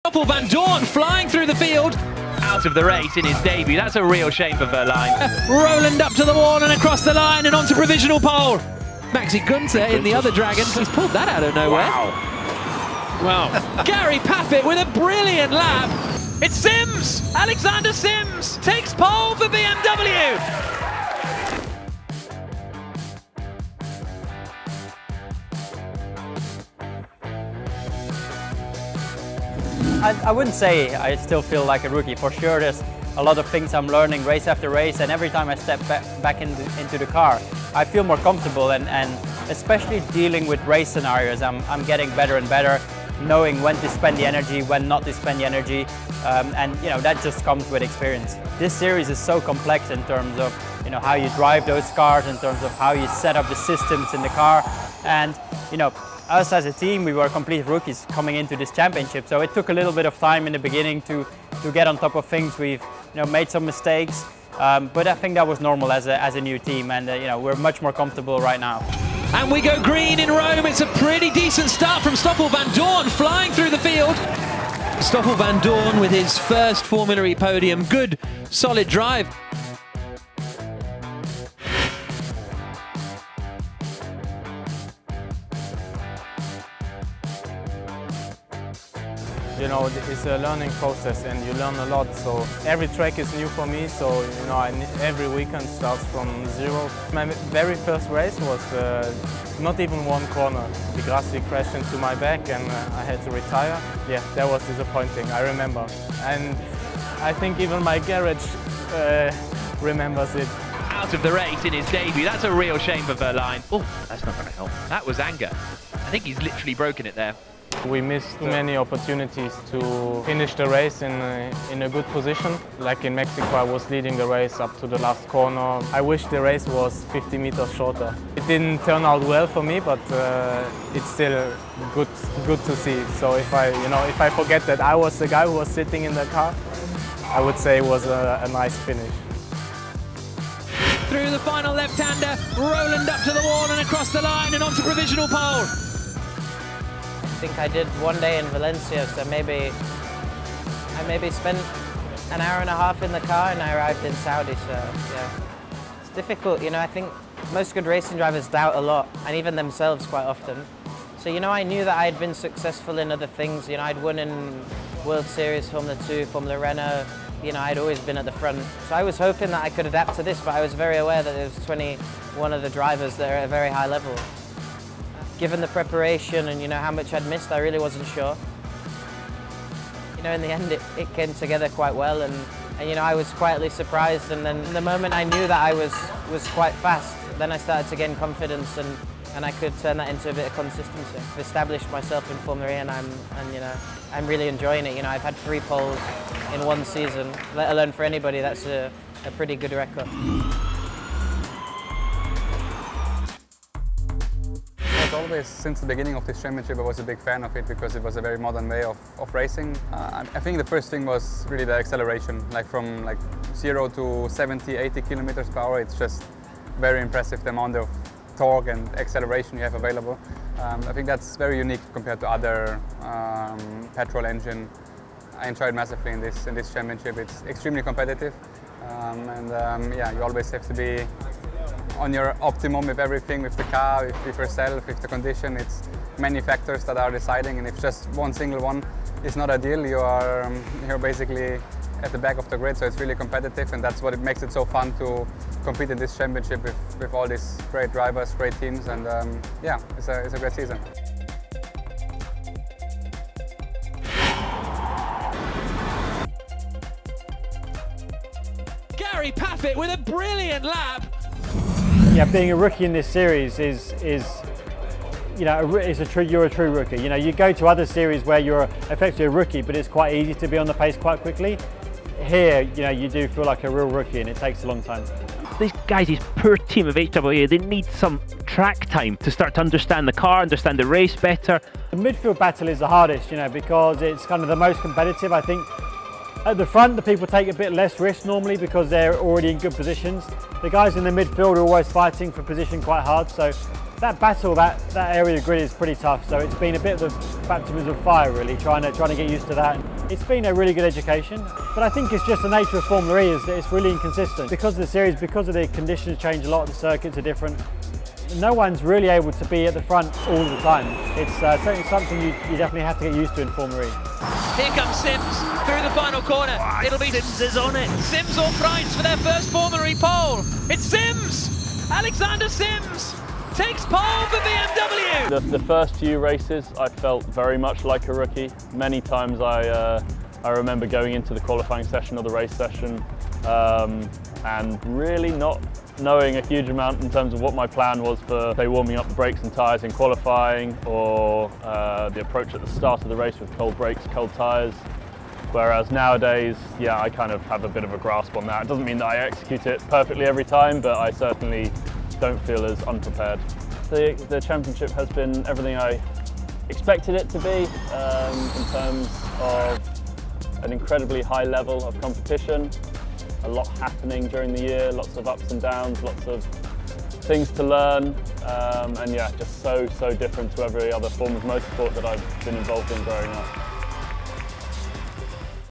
Stoffel Vandoorne flying through the field. Out of the race in his debut. That's a real shame for Wehrlein. Rowland up to the wall and across the line and onto provisional pole. Maxi Guenther in the other dragon. He's pulled that out of nowhere. Wow. Gary Paffett with a brilliant lap. It's Sims! Alexander Sims takes pole for BMW. I wouldn't say I still feel like a rookie. For sure, there's a lot of things I'm learning race after race, and every time I step back into the car, I feel more comfortable, and especially dealing with race scenarios, I'm getting better and better, knowing when to spend the energy, when not to spend the energy, and you know, that just comes with experience. This series is so complex in terms of how you drive those cars, in terms of how you set up the systems in the car, and us as a team, we were complete rookies coming into this championship, so it took a little bit of time in the beginning to get on top of things. We've made some mistakes, but I think that was normal as a new team, and we're much more comfortable right now. And we go green in Rome. It's a pretty decent start from Stoffel Vandoorne flying through the field. Stoffel Vandoorne with his first Formula E podium. Good, solid drive. It's a learning process and you learn a lot, so every track is new for me, so every weekend starts from zero. My very first race was not even one corner. The Grassi crashed into my back and I had to retire. Yeah, that was disappointing, I remember. And I think even my garage remembers it. Out of the race in his debut. That's a real shame for Wehrlein. Oh, that's not going to help. That was anger. I think he's literally broken it there. We missed too many opportunities to finish the race in a good position. Like in Mexico, I was leading the race up to the last corner. I wish the race was 50 meters shorter. It didn't turn out well for me, but it's still good to see. So if I forget that I was the guy who was sitting in the car, I would say it was a nice finish. Through the final left-hander, Rowland up to the wall and across the line and onto provisional pole. I think I did one day in Valencia, so I maybe spent an hour and a half in the car and I arrived in Saudi, so yeah. It's difficult, I think most good racing drivers doubt a lot, and even themselves quite often. So I knew that I'd been successful in other things, I'd won in World Series, Formula 2, Formula Renault, I'd always been at the front. So I was hoping that I could adapt to this, but I was very aware that there was 21 of the drivers that are at a very high level. Given the preparation and how much I'd missed, I really wasn't sure. In the end it came together quite well, and I was quietly surprised, and then the moment I knew that I was quite fast, then I started to gain confidence, and I could turn that into a bit of consistency. I've established myself in Formula E, and I'm really enjoying it. I've had 3 poles in one season, let alone for anybody. That's a pretty good record. Always, since the beginning of this championship, I was a big fan of it because it was a very modern way of racing. I think the first thing was really the acceleration, from 0 to 70, 80 kilometers per hour. It's just very impressive, the amount of torque and acceleration you have available. I think that's very unique compared to other petrol engine. I enjoyed massively in this championship. It's extremely competitive, yeah, you always have to be on your optimum with everything, with the car, with yourself, with the condition. It's many factors that are deciding, and if just one single one is not ideal, you're basically at the back of the grid. So it's really competitive, and that's what it makes it so fun to compete in this championship with all these great drivers, great teams, and yeah, it's a great season. Gary Paffett with a brilliant lap. Yeah, being a rookie in this series is you're a true rookie. You go to other series where you're effectively a rookie, but it's quite easy to be on the pace quite quickly. Here, you do feel like a real rookie, and it takes a long time. These guys, these poor team of HWA, they need some track time to start to understand the car, understand the race better. The midfield battle is the hardest, because it's kind of the most competitive. I think At the front, the people take a bit less risk normally because they're already in good positions. The guys in the midfield are always fighting for position quite hard, so that battle, that area of the grid is pretty tough. So it's been a bit of the baptism of fire really, trying to get used to that. It's been a really good education, but I think it's just the nature of Formula E is that it's really inconsistent. Because of the series, because of the conditions change a lot, the circuits are different, no one's really able to be at the front all the time. It's certainly something you definitely have to get used to in Formula E. Here comes Sims through the final corner. It'll be Sims is on it. Sims or Freins for their first Formula E pole. It's Sims! Alexander Sims takes pole for BMW! The first few races I felt very much like a rookie. Many times I remember going into the qualifying session or the race session and really not knowing a huge amount in terms of what my plan was for, say, warming up the brakes and tyres in qualifying, or the approach at the start of the race with cold brakes, cold tyres. Whereas nowadays, yeah, I kind of have a bit of a grasp on that. It doesn't mean that I execute it perfectly every time, but I certainly don't feel as unprepared. The championship has been everything I expected it to be in terms of an incredibly high level of competition. A lot happening during the year, lots of ups and downs, lots of things to learn, and yeah, just so different to every other form of motorsport that I've been involved in growing up.